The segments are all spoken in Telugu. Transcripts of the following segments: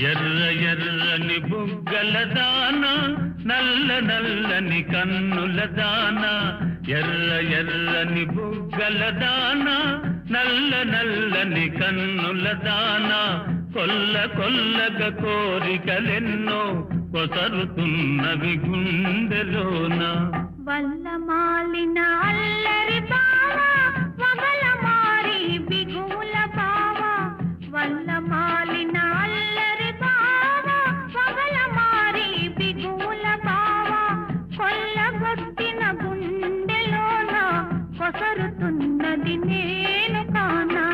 ఎర్ర ఎర్రని బుగ్గల దానా నల్ల నల్లని కన్నుల దానా ఎర్ర ఎర్రని బుగ్గల దానా నల్ల నల్లని కన్నుల దానా కొల్ల కొల్లగ కోరికలెన్నో కొసరుతున్నవి గుండెలోన వల్ల మాలిన అల్లరి బావా వగల మారి బిగుల బావా వల్ల మాలిన అల్లరి బావా వగల మారి బిగుల బావా కొల్లగొట్టిన గుండెలోన కొసరుతున్నది నేను కానా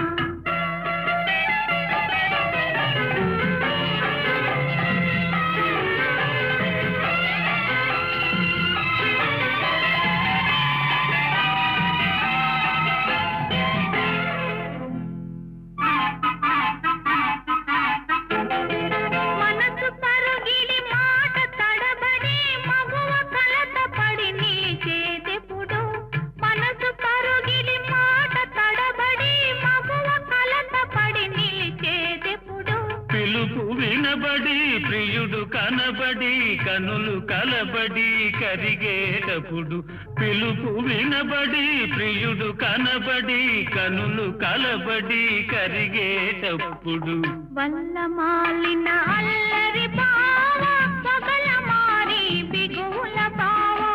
పిలుపు వినబడి ప్రియుడు కనబడి కనులు కలబడి కరిగేటప్పుడు పిలుపు వినబడి ప్రియుడు కనబడి కనులు కలబడి కరిగేటప్పుడు వల్ల మాలిన అల్లరి బావా పగల మారి బిగుల బావా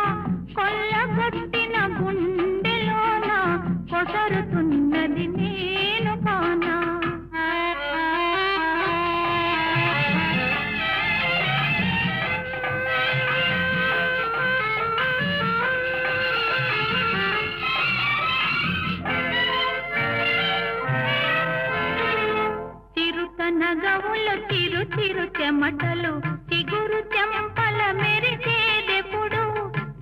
కొల్లగొట్టిన గుండెలోన కొసరుతున్నది నేను కానా నగవులు చిరు చిరు చెమటలు చిగురు చెంపల మెరిసేదెప్పుడు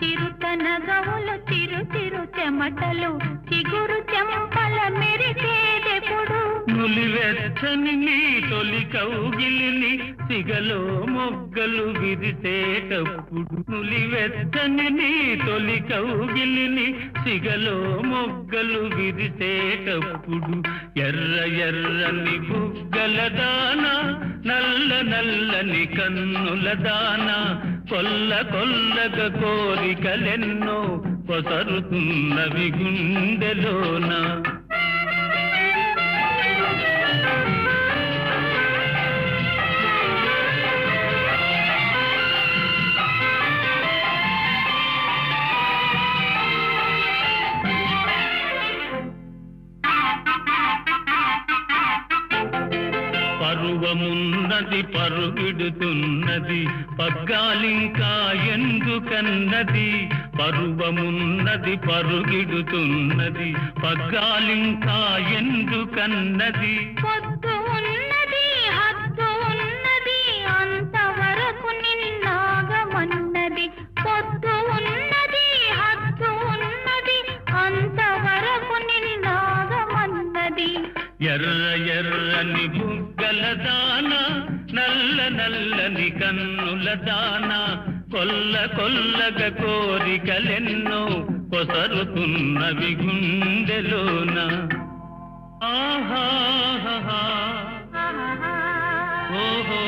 చిరుత నగవులు చిరు చిరు చెమటలు చిగురు చెంపల మెరిసేదెప్పుడు నులివెచ్చని నీ తొలి కౌగిలిని సిగలో మొగ్గలు విరిసేటప్పుడు నులివెచ్చని నీ తొలి కౌగిలిని సిగలో మొగ్గలు విరిసేటప్పుడు ఎర్ర ఎర్రని బుగ్గల దానా నల్ల నల్లని కన్నుల దానా కొల్ల కొల్లగ కోరికలెన్నో కొసరుతున్నవి గుండెలోన పరువమున్నది పరుగిడుతున్నది పగ్గాలింకా ఎందుకన్నది పరువమున్నది పరుగిడుతున్నది పగ్గాలింకా ఎందుకన్నది పొద్దు ఉన్నది హద్దు ఉన్నది అంతవరకు నిన్నాగమన్నది పొద్దు ఉన్నది హద్దు ఉన్నది అంతవరకు నిన్నాగమన్నది ఎర్ర ఎర్రని బుగ్గల దానా నల్ల నల్లని కన్నుల దానా కొల్ల కొల్లగ కోరికలెన్నో కొసరుతున్నవి గుండెలోన ఆహా ఓహో